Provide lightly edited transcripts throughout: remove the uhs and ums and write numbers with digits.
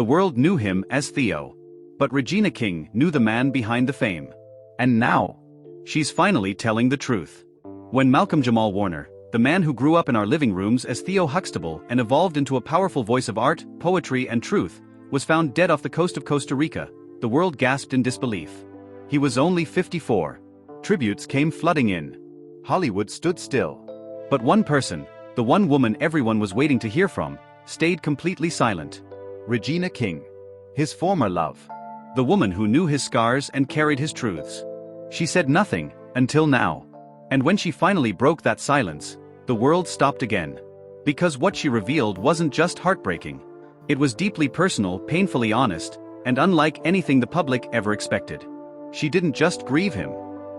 The world knew him as Theo. But Regina King knew the man behind the fame. And now, she's finally telling the truth. When Malcolm-Jamal Warner, the man who grew up in our living rooms as Theo Huxtable and evolved into a powerful voice of art, poetry and truth, was found dead off the coast of Costa Rica, the world gasped in disbelief. He was only 54. Tributes came flooding in. Hollywood stood still. But one person, the one woman everyone was waiting to hear from, stayed completely silent. Regina King. His former love. The woman who knew his scars and carried his truths. She said nothing, until now. And when she finally broke that silence, the world stopped again. Because what she revealed wasn't just heartbreaking. It was deeply personal, painfully honest, and unlike anything the public ever expected. She didn't just grieve him.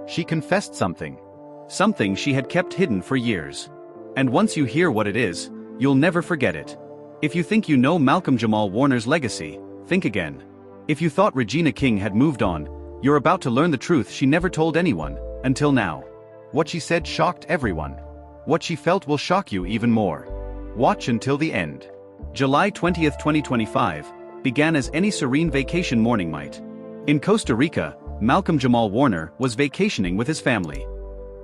She confessed something. Something she had kept hidden for years. And once you hear what it is, you'll never forget it. If you think you know Malcolm-Jamal Warner's legacy, think again. If you thought Regina King had moved on, you're about to learn the truth she never told anyone, until now. What she said shocked everyone. What she felt will shock you even more. Watch until the end. July 20, 2025, began as any serene vacation morning might. In Costa Rica, Malcolm-Jamal Warner was vacationing with his family.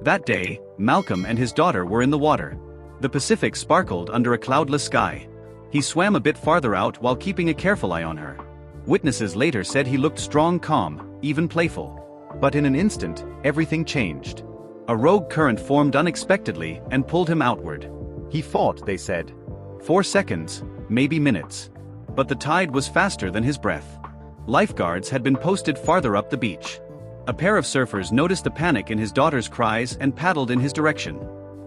That day, Malcolm and his daughter were in the water. The Pacific sparkled under a cloudless sky. He swam a bit farther out while keeping a careful eye on her. Witnesses later said he looked strong, calm, even playful. But in an instant, everything changed. A rogue current formed unexpectedly and pulled him outward. He fought, they said. 4 seconds, maybe minutes. But the tide was faster than his breath. Lifeguards had been posted farther up the beach. A pair of surfers noticed the panic in his daughter's cries and paddled in his direction.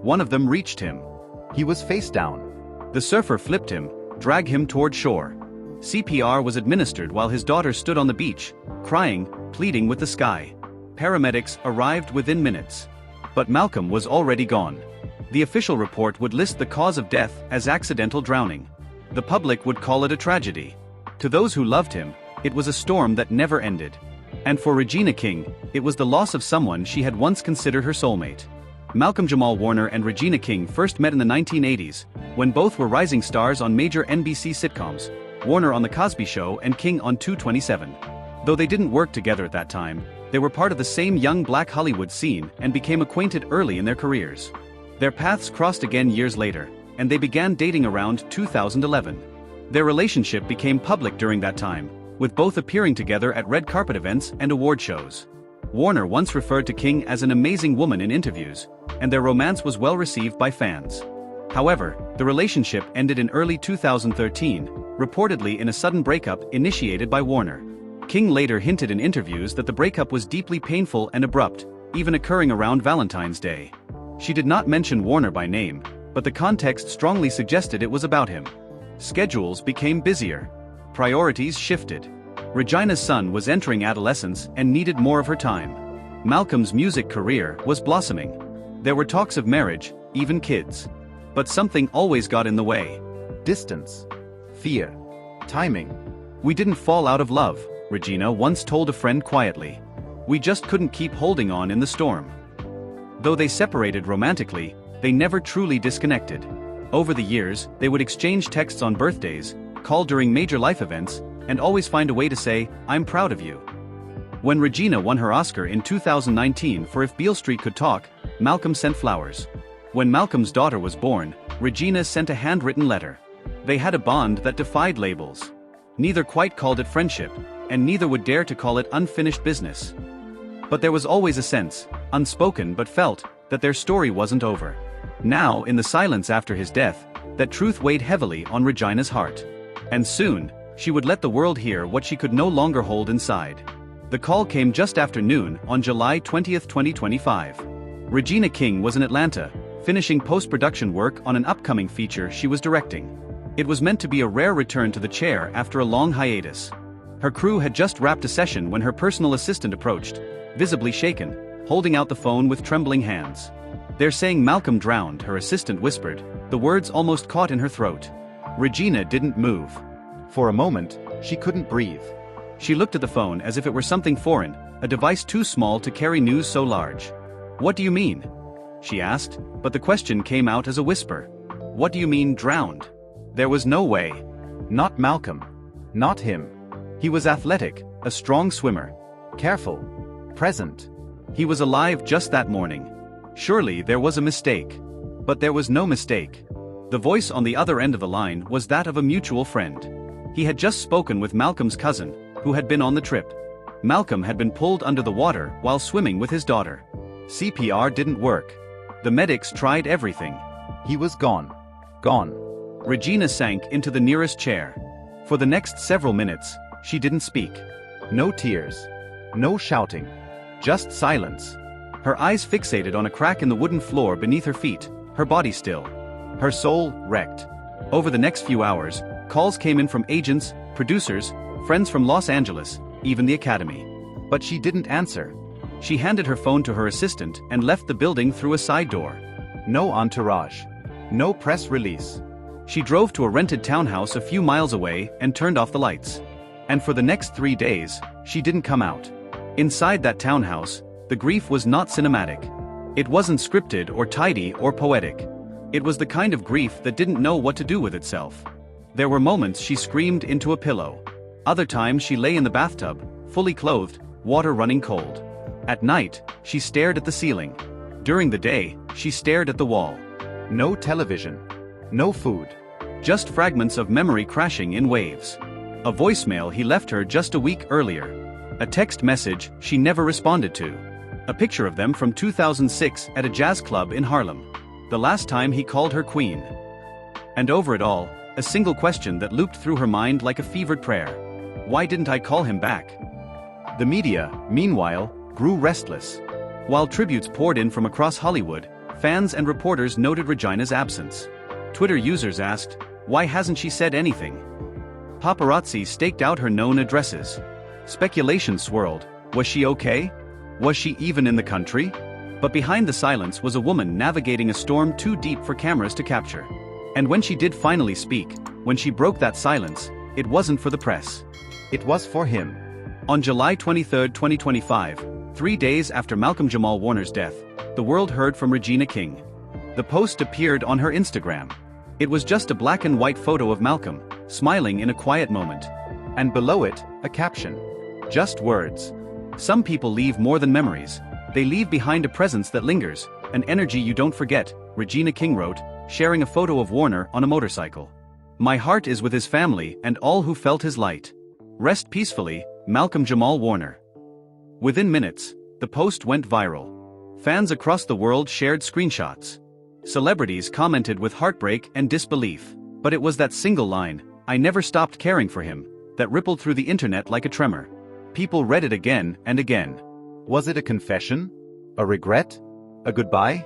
One of them reached him. He was face down. The surfer flipped him, dragged him toward shore. CPR was administered while his daughter stood on the beach, crying, pleading with the sky. Paramedics arrived within minutes. But Malcolm was already gone. The official report would list the cause of death as accidental drowning. The public would call it a tragedy. To those who loved him, it was a storm that never ended. And for Regina King, it was the loss of someone she had once considered her soulmate. Malcolm-Jamal Warner and Regina King first met in the 1980s, when both were rising stars on major NBC sitcoms, Warner on The Cosby Show and King on 227. Though they didn't work together at that time, they were part of the same young black Hollywood scene and became acquainted early in their careers. Their paths crossed again years later, and they began dating around 2011. Their relationship became public during that time, with both appearing together at red carpet events and award shows. Warner once referred to King as an amazing woman in interviews, and their romance was well received by fans. However, the relationship ended in early 2013, reportedly in a sudden breakup initiated by Warner. King later hinted in interviews that the breakup was deeply painful and abrupt, even occurring around Valentine's Day. She did not mention Warner by name, but the context strongly suggested it was about him. Schedules became busier. Priorities shifted. Regina's son was entering adolescence and needed more of her time. Malcolm's music career was blossoming. There were talks of marriage, even kids. But something always got in the way. Distance. Fear. Timing. "We didn't fall out of love," Regina once told a friend quietly. "We just couldn't keep holding on in the storm." Though they separated romantically, they never truly disconnected. Over the years, they would exchange texts on birthdays, call during major life events, and always find a way to say, "I'm proud of you." When Regina won her Oscar in 2019 for If Beale Street Could Talk, Malcolm sent flowers. When Malcolm's daughter was born, Regina sent a handwritten letter. They had a bond that defied labels. Neither quite called it friendship, and neither would dare to call it unfinished business. But there was always a sense, unspoken but felt, that their story wasn't over. Now, in the silence after his death, that truth weighed heavily on Regina's heart. And soon, she would let the world hear what she could no longer hold inside. The call came just after noon on July 20, 2025. Regina King was in Atlanta, finishing post-production work on an upcoming feature she was directing. It was meant to be a rare return to the chair after a long hiatus. Her crew had just wrapped a session when her personal assistant approached, visibly shaken, holding out the phone with trembling hands. "They're saying Malcolm drowned," her assistant whispered, the words almost caught in her throat. Regina didn't move. For a moment, she couldn't breathe. She looked at the phone as if it were something foreign, a device too small to carry news so large. "What do you mean?" she asked, but the question came out as a whisper. "What do you mean drowned?" There was no way. Not Malcolm. Not him. He was athletic, a strong swimmer. Careful. Present. He was alive just that morning. Surely there was a mistake. But there was no mistake. The voice on the other end of the line was that of a mutual friend. He had just spoken with Malcolm's cousin, who had been on the trip. Malcolm had been pulled under the water while swimming with his daughter. CPR didn't work. The medics tried everything. He was gone. Gone. Regina sank into the nearest chair. For the next several minutes, she didn't speak. No tears. No shouting. Just silence. Her eyes fixated on a crack in the wooden floor beneath her feet, her body still. Her soul wrecked. Over the next few hours, calls came in from agents, producers, friends from Los Angeles, even the Academy. But she didn't answer. She handed her phone to her assistant and left the building through a side door. No entourage. No press release. She drove to a rented townhouse a few miles away and turned off the lights. And for the next 3 days, she didn't come out. Inside that townhouse, the grief was not cinematic. It wasn't scripted or tidy or poetic. It was the kind of grief that didn't know what to do with itself. There were moments she screamed into a pillow. Other times she lay in the bathtub, fully clothed, water running cold. At night, she stared at the ceiling. During the day, she stared at the wall. No television. No food. Just fragments of memory crashing in waves. A voicemail he left her just a week earlier. A text message she never responded to. A picture of them from 2006 at a jazz club in Harlem. The last time he called her queen. And over it all, a single question that looped through her mind like a fevered prayer. Why didn't I call him back? The media, meanwhile, grew restless. While tributes poured in from across Hollywood, fans and reporters noted Regina's absence. Twitter users asked, why hasn't she said anything? Paparazzi staked out her known addresses. Speculation swirled, was she okay? Was she even in the country? But behind the silence was a woman navigating a storm too deep for cameras to capture. And when she did finally speak, when she broke that silence, it wasn't for the press. It was for him. On July 23, 2025, 3 days after Malcolm-Jamal Warner's death, the world heard from Regina King. The post appeared on her Instagram. It was just a black and white photo of Malcolm, smiling in a quiet moment. And below it, a caption. Just words. Some people leave more than memories. They leave behind a presence that lingers, an energy you don't forget, Regina King wrote, sharing a photo of Warner on a motorcycle. My heart is with his family and all who felt his light. Rest peacefully, Malcolm-Jamal Warner. Within minutes, the post went viral. Fans across the world shared screenshots. Celebrities commented with heartbreak and disbelief. But it was that single line, I never stopped caring for him, that rippled through the internet like a tremor. People read it again and again. Was it a confession? A regret? A goodbye?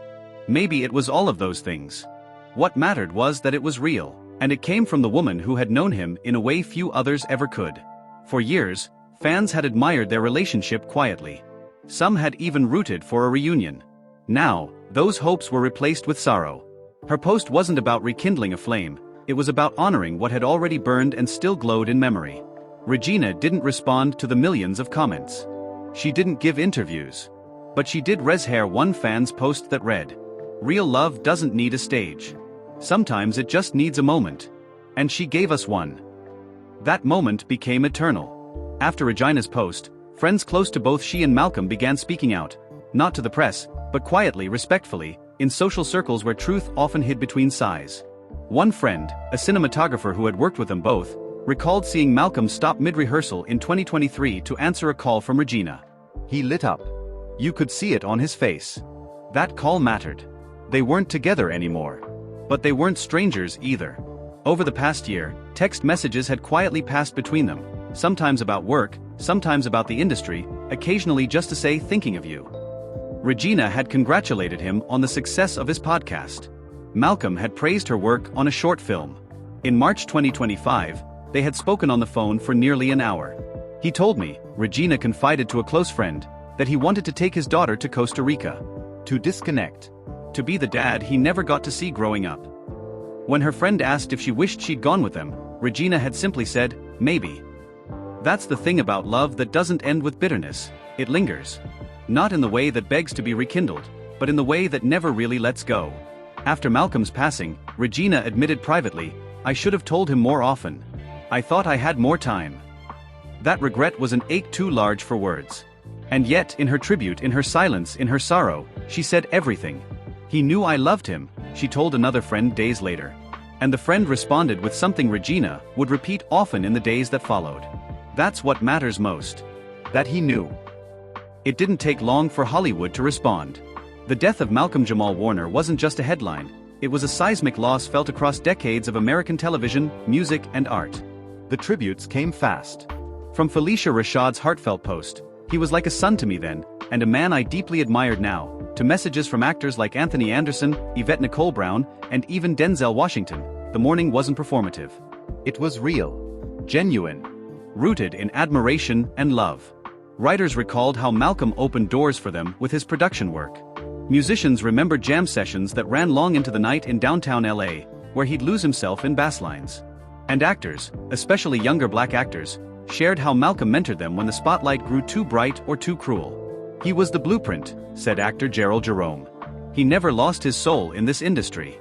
Maybe it was all of those things. What mattered was that it was real, and it came from the woman who had known him in a way few others ever could. For years, fans had admired their relationship quietly. Some had even rooted for a reunion. Now, those hopes were replaced with sorrow. Her post wasn't about rekindling a flame, it was about honoring what had already burned and still glowed in memory. Regina didn't respond to the millions of comments. She didn't give interviews. But she did reshair one fan's post that read, real love doesn't need a stage. Sometimes it just needs a moment. And she gave us one. That moment became eternal. After Regina's post, friends close to both she and Malcolm began speaking out, not to the press, but quietly, respectfully, in social circles where truth often hid between sighs. One friend, a cinematographer who had worked with them both, recalled seeing Malcolm stop mid-rehearsal in 2023 to answer a call from Regina. He lit up. You could see it on his face. That call mattered. They weren't together anymore. But they weren't strangers either. Over the past year, text messages had quietly passed between them, sometimes about work, sometimes about the industry, occasionally just to say thinking of you. Regina had congratulated him on the success of his podcast. Malcolm had praised her work on a short film. In March 2025, they had spoken on the phone for nearly an hour. He told me, Regina confided to a close friend, that he wanted to take his daughter to Costa Rica. To disconnect. To be the dad he never got to see growing up. When her friend asked if she wished she'd gone with them, Regina had simply said, maybe. That's the thing about love that doesn't end with bitterness, it lingers. Not in the way that begs to be rekindled, but in the way that never really lets go. After Malcolm's passing, Regina admitted privately, I should have told him more often. I thought I had more time." That regret was an ache too large for words. And yet, in her tribute, in her silence, in her sorrow, she said everything. "He knew I loved him," she told another friend days later. And the friend responded with something Regina would repeat often in the days that followed. "That's what matters most. That he knew." It didn't take long for Hollywood to respond. The death of Malcolm-Jamal Warner wasn't just a headline, it was a seismic loss felt across decades of American television, music, and art. The tributes came fast. From Felicia Rashad's heartfelt post, "He was like a son to me then, and a man I deeply admired now," to messages from actors like Anthony Anderson, Yvette Nicole Brown, and even Denzel Washington, the mourning wasn't performative. It was real, genuine, rooted in admiration and love. Writers recalled how Malcolm opened doors for them with his production work. Musicians remembered jam sessions that ran long into the night in downtown LA, where he'd lose himself in bass lines. And actors, especially younger black actors, shared how Malcolm mentored them when the spotlight grew too bright or too cruel. "He was the blueprint," said actor Gerald Jerome. "He never lost his soul in this industry."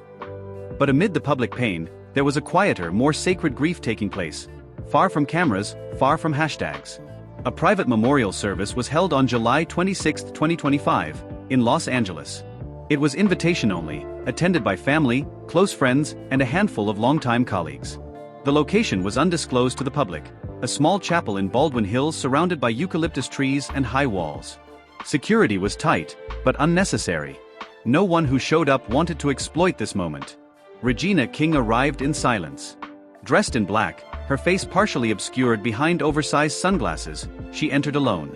But amid the public pain, there was a quieter, more sacred grief taking place. Far from cameras, far from hashtags. A private memorial service was held on July 26, 2025, in Los Angeles. It was invitation only, attended by family, close friends, and a handful of longtime colleagues. The location was undisclosed to the public, a small chapel in Baldwin Hills surrounded by eucalyptus trees and high walls. Security was tight, but unnecessary. No one who showed up wanted to exploit this moment. Regina King arrived in silence. Dressed in black, her face partially obscured behind oversized sunglasses, she entered alone.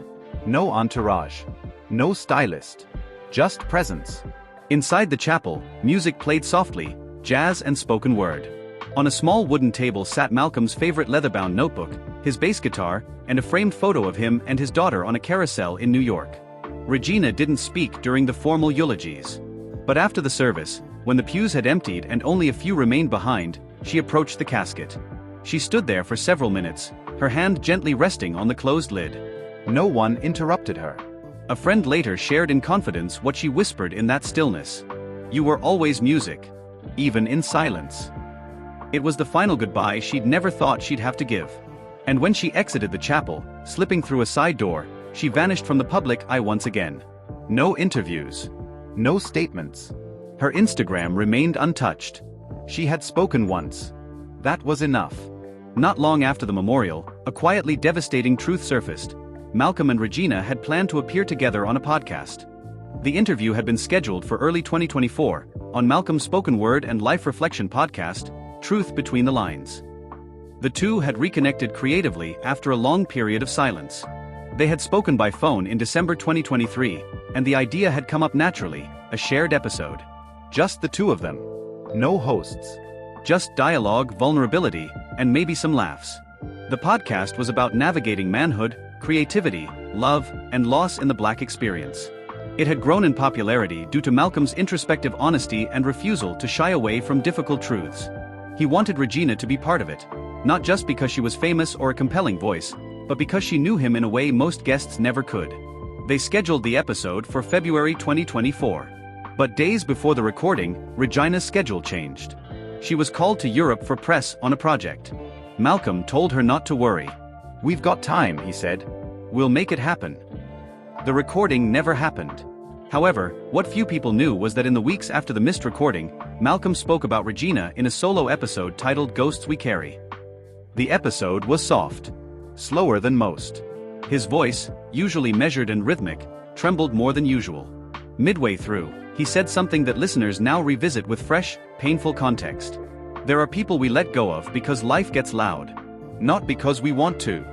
No entourage. No stylist. Just presence. Inside the chapel, music played softly, jazz and spoken word. On a small wooden table sat Malcolm's favorite leather-bound notebook, his bass guitar, and a framed photo of him and his daughter on a carousel in New York. Regina didn't speak during the formal eulogies. But after the service, when the pews had emptied and only a few remained behind, she approached the casket. She stood there for several minutes, her hand gently resting on the closed lid. No one interrupted her. A friend later shared in confidence what she whispered in that stillness. "You were always music. Even in silence." It was the final goodbye she'd never thought she'd have to give. And when she exited the chapel, slipping through a side door, she vanished from the public eye once again. No interviews. No statements. Her Instagram remained untouched. She had spoken once. That was enough. Not long after the memorial, a quietly devastating truth surfaced. Malcolm and Regina had planned to appear together on a podcast. The interview had been scheduled for early 2024, on Malcolm's spoken word and life reflection podcast, Truth Between the Lines. The two had reconnected creatively after a long period of silence. They had spoken by phone in December 2023, and the idea had come up naturally, a shared episode. Just the two of them. No hosts. Just dialogue, vulnerability, and maybe some laughs. The podcast was about navigating manhood, creativity, love, and loss in the Black experience. It had grown in popularity due to Malcolm's introspective honesty and refusal to shy away from difficult truths. He wanted Regina to be part of it, not just because she was famous or a compelling voice, but because she knew him in a way most guests never could. They scheduled the episode for February 2024. But days before the recording, Regina's schedule changed. She was called to Europe for press on a project. Malcolm told her not to worry. "We've got time," he said. "We'll make it happen." The recording never happened. However, what few people knew was that in the weeks after the missed recording, Malcolm spoke about Regina in a solo episode titled Ghosts We Carry. The episode was soft. Slower than most. His voice, usually measured and rhythmic, trembled more than usual. Midway through, he said something that listeners now revisit with fresh, painful context. "There are people we let go of because life gets loud. Not because we want to.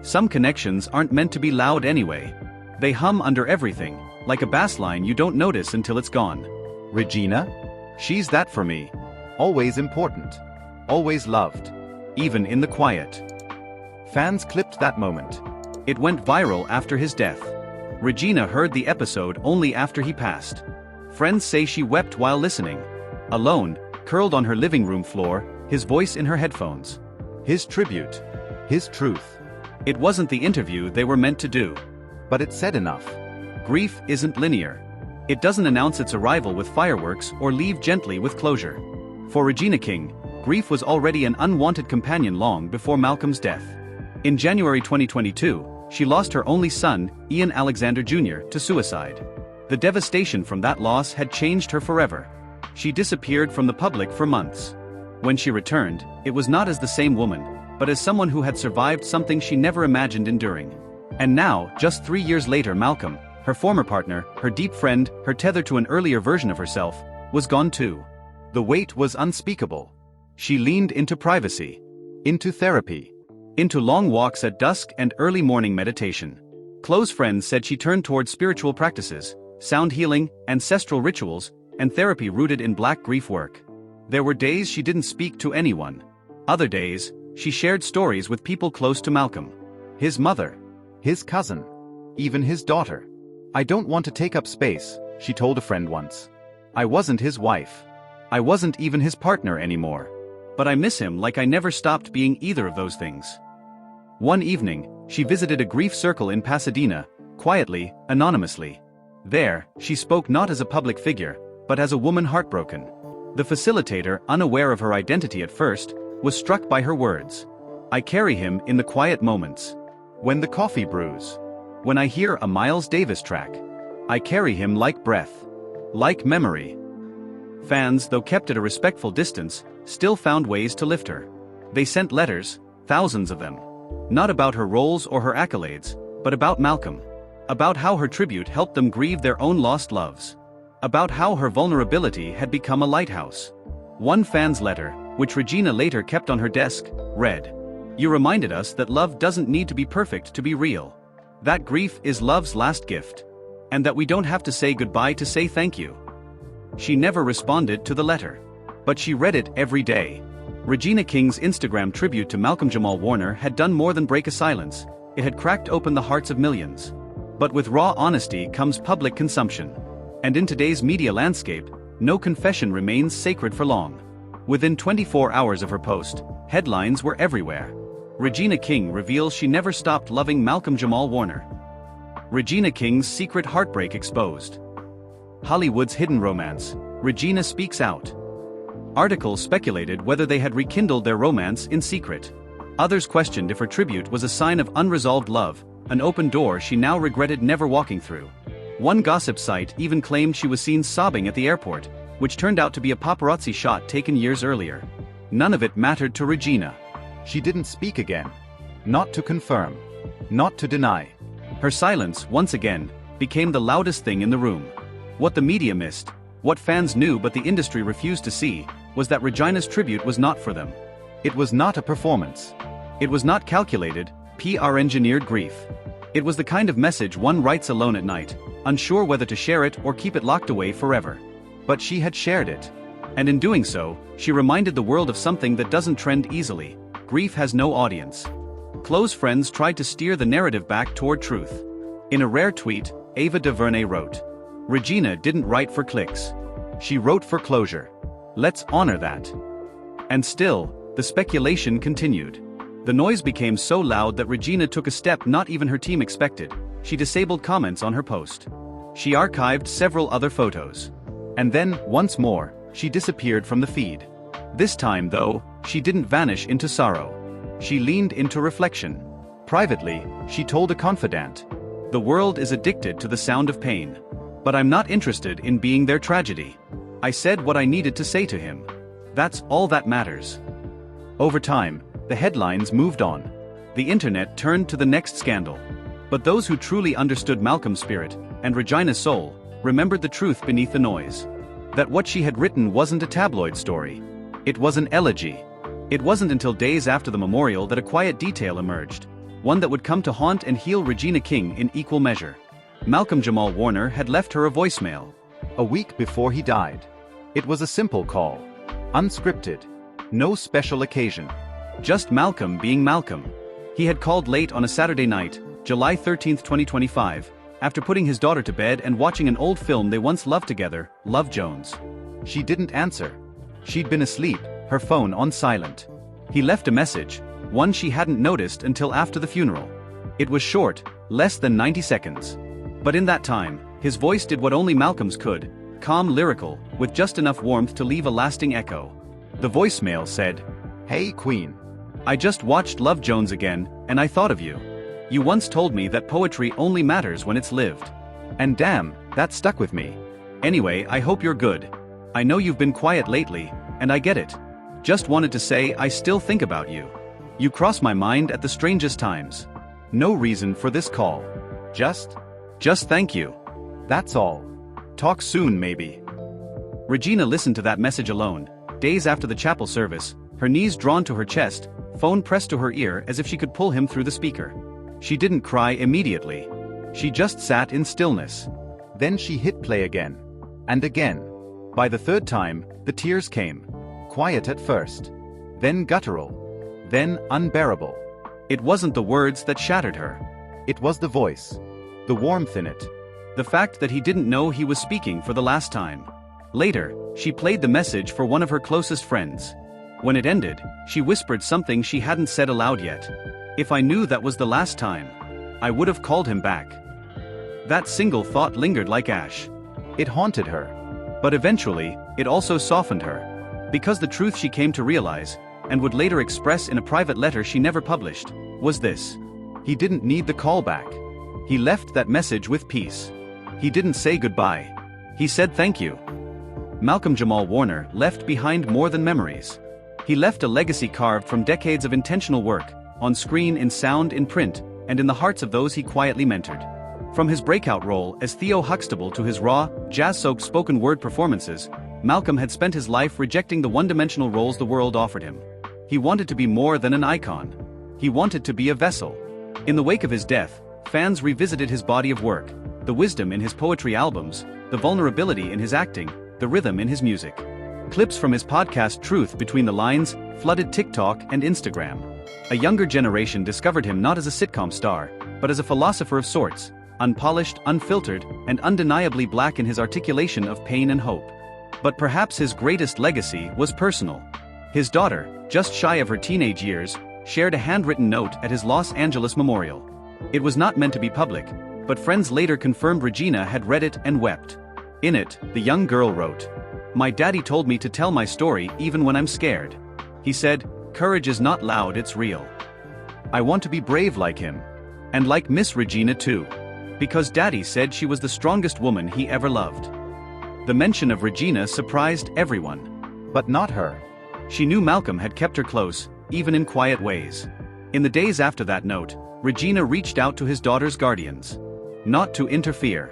Some connections aren't meant to be loud anyway. They hum under everything, like a bass line you don't notice until it's gone." Regina? She's that for me. Always important. Always loved. Even in the quiet. Fans clipped that moment. It went viral after his death. Regina heard the episode only after he passed. Friends say she wept while listening. Alone, curled on her living room floor, his voice in her headphones. His tribute. His truth. It wasn't the interview they were meant to do. But it said enough. Grief isn't linear. It doesn't announce its arrival with fireworks or leave gently with closure. For Regina King, grief was already an unwanted companion long before Malcolm's death. In January 2022, she lost her only son, Ian Alexander Jr., to suicide. The devastation from that loss had changed her forever. She disappeared from the public for months. When she returned, it was not as the same woman, but as someone who had survived something she never imagined enduring. And now, just 3 years later, Malcolm, her former partner, her deep friend, her tether to an earlier version of herself, was gone too. The weight was unspeakable. She leaned into privacy, into therapy, into long walks at dusk and early morning meditation. Close friends said she turned toward spiritual practices, sound healing, ancestral rituals, and therapy rooted in Black grief work. There were days she didn't speak to anyone. Other days, she shared stories with people close to Malcolm. His mother, his cousin, even his daughter. "I don't want to take up space," she told a friend once. "I wasn't his wife. I wasn't even his partner anymore. But I miss him like I never stopped being either of those things." One evening, she visited a grief circle in Pasadena, quietly, anonymously. There, she spoke not as a public figure, but as a woman heartbroken. The facilitator, unaware of her identity at first, was struck by her words. "I carry him in the quiet moments. When the coffee brews. When I hear a Miles Davis track. I carry him like breath. Like memory." Fans, though kept at a respectful distance, still found ways to lift her. They sent letters, thousands of them. Not about her roles or her accolades, but about Malcolm. About how her tribute helped them grieve their own lost loves. About how her vulnerability had become a lighthouse. One fan's letter, which Regina later kept on her desk, read, "You reminded us that love doesn't need to be perfect to be real. That grief is love's last gift. And that we don't have to say goodbye to say thank you." She never responded to the letter. But she read it every day. Regina King's Instagram tribute to Malcolm-Jamal Warner had done more than break a silence. It had cracked open the hearts of millions. But with raw honesty comes public consumption. And in today's media landscape, no confession remains sacred for long. Within 24 hours of her post, headlines were everywhere. Regina King reveals she never stopped loving Malcolm-Jamal Warner. Regina King's secret heartbreak exposed. Hollywood's hidden romance. Regina speaks out. Articles speculated whether they had rekindled their romance in secret. Others questioned if her tribute was a sign of unresolved love, an open door she now regretted never walking through. One gossip site even claimed she was seen sobbing at the airport, which turned out to be a paparazzi shot taken years earlier. None of it mattered to Regina. She didn't speak again. Not to confirm. Not to deny. Her silence, once again, became the loudest thing in the room. What the media missed, what fans knew but the industry refused to see, was that Regina's tribute was not for them. It was not a performance. It was not calculated, PR-engineered grief. It was the kind of message one writes alone at night, unsure whether to share it or keep it locked away forever. But she had shared it. And in doing so, she reminded the world of something that doesn't trend easily. Grief has no audience. Close friends tried to steer the narrative back toward truth. In a rare tweet, Ava DuVernay wrote, "Regina didn't write for clicks. She wrote for closure. Let's honor that." And still, the speculation continued. The noise became so loud that Regina took a step not even her team expected. She disabled comments on her post. She archived several other photos. And then, once more, she disappeared from the feed. This time, though, she didn't vanish into sorrow. She leaned into reflection. Privately, she told a confidant, "The world is addicted to the sound of pain. But I'm not interested in being their tragedy. I said what I needed to say to him. That's all that matters." Over time, the headlines moved on. The internet turned to the next scandal. But those who truly understood Malcolm's spirit, and Regina's soul, remembered the truth beneath the noise. That what she had written wasn't a tabloid story. It was an elegy. It wasn't until days after the memorial that a quiet detail emerged. One that would come to haunt and heal Regina King in equal measure. Malcolm-Jamal Warner had left her a voicemail. A week before he died. It was a simple call. Unscripted. No special occasion. Just Malcolm being Malcolm. He had called late on a Saturday night, July 13, 2025, after putting his daughter to bed and watching an old film they once loved together, Love Jones. She didn't answer. She'd been asleep, her phone on silent. He left a message, one she hadn't noticed until after the funeral. It was short, less than 90 seconds. But in that time, his voice did what only Malcolm's could, calm, lyrical, with just enough warmth to leave a lasting echo. The voicemail said, "Hey Queen. I just watched Love Jones again, and I thought of you. You once told me that poetry only matters when it's lived. And damn, that stuck with me. Anyway, I hope you're good. I know you've been quiet lately, and I get it. Just wanted to say I still think about you. You cross my mind at the strangest times. No reason for this call. Just thank you. That's all. Talk soon maybe." Regina listened to that message alone, days after the chapel service, her knees drawn to her chest, phone pressed to her ear as if she could pull him through the speaker. She didn't cry immediately. She just sat in stillness. Then she hit play again. And again. By the third time, the tears came. Quiet at first. Then guttural. Then unbearable. It wasn't the words that shattered her. It was the voice. The warmth in it. The fact that he didn't know he was speaking for the last time. Later, she played the message for one of her closest friends. When it ended, she whispered something she hadn't said aloud yet. "If I knew that was the last time, I would have called him back." That single thought lingered like ash. It haunted her. But eventually, it also softened her. Because the truth she came to realize, and would later express in a private letter she never published, was this. He didn't need the call back. He left that message with peace. He didn't say goodbye. He said thank you. Malcolm-Jamal Warner left behind more than memories. He left a legacy carved from decades of intentional work, on screen, in sound, in print, and in the hearts of those he quietly mentored. From his breakout role as Theo Huxtable to his raw, jazz-soaked spoken word performances, Malcolm had spent his life rejecting the one-dimensional roles the world offered him. He wanted to be more than an icon. He wanted to be a vessel. In the wake of his death, fans revisited his body of work, the wisdom in his poetry albums, the vulnerability in his acting, the rhythm in his music. Clips from his podcast Truth Between the Lines flooded TikTok and Instagram. A younger generation discovered him not as a sitcom star, but as a philosopher of sorts, unpolished, unfiltered, and undeniably black in his articulation of pain and hope. But perhaps his greatest legacy was personal. His daughter, just shy of her teenage years, shared a handwritten note at his Los Angeles memorial. It was not meant to be public, but friends later confirmed Regina had read it and wept. In it, the young girl wrote, "My daddy told me to tell my story even when I'm scared. He said, courage is not loud, it's real. I want to be brave like him. And like Miss Regina too. Because daddy said she was the strongest woman he ever loved." The mention of Regina surprised everyone. But not her. She knew Malcolm had kept her close, even in quiet ways. In the days after that note, Regina reached out to his daughter's guardians. Not to interfere.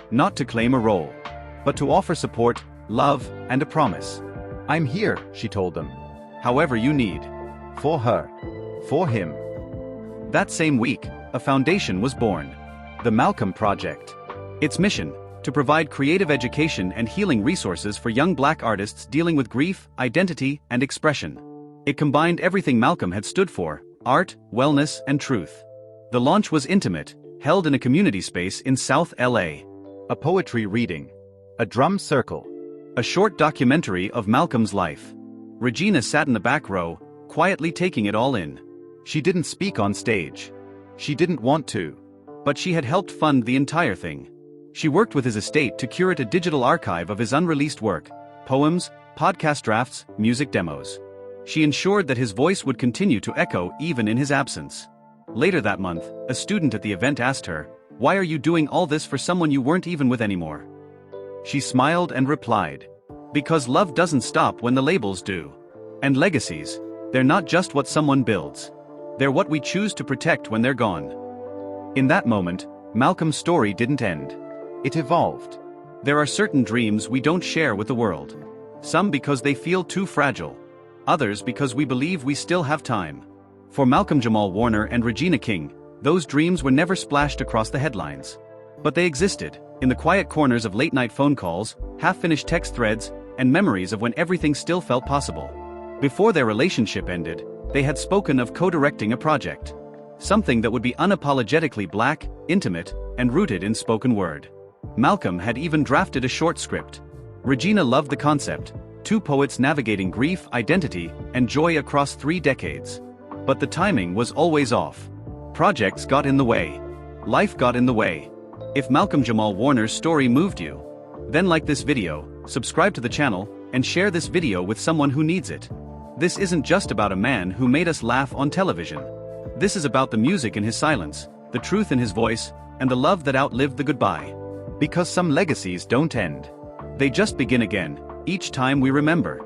Not to claim a role. But to offer support, love, and a promise. "I'm here," she told them. "However you need. For her. For him." That same week, a foundation was born. The Malcolm Project. Its mission, to provide creative education and healing resources for young black artists dealing with grief, identity, and expression. It combined everything Malcolm had stood for: art, wellness, and truth. The launch was intimate, held in a community space in South LA. A poetry reading. A drum circle. A short documentary of Malcolm's life. Regina sat in the back row, quietly taking it all in. She didn't speak on stage. She didn't want to. But she had helped fund the entire thing. She worked with his estate to curate a digital archive of his unreleased work, poems, podcast drafts, music demos. She ensured that his voice would continue to echo even in his absence. Later that month, a student at the event asked her, "Why are you doing all this for someone you weren't even with anymore?" She smiled and replied, "Because love doesn't stop when the labels do. And legacies, they're not just what someone builds. They're what we choose to protect when they're gone." In that moment, Malcolm's story didn't end. It evolved. There are certain dreams we don't share with the world. Some because they feel too fragile. Others because we believe we still have time. For Malcolm-Jamal Warner and Regina King, those dreams were never splashed across the headlines. But they existed, in the quiet corners of late-night phone calls, half-finished text threads, and memories of when everything still felt possible. Before their relationship ended, they had spoken of co-directing a project. Something that would be unapologetically black, intimate, and rooted in spoken word. Malcolm had even drafted a short script. Regina loved the concept, two poets navigating grief, identity, and joy across 3 decades. But the timing was always off. Projects got in the way. Life got in the way. If Malcolm-Jamal Warner's story moved you, then like this video, subscribe to the channel, and share this video with someone who needs it. This isn't just about a man who made us laugh on television. This is about the music in his silence, the truth in his voice, and the love that outlived the goodbye. Because some legacies don't end. They just begin again, each time we remember.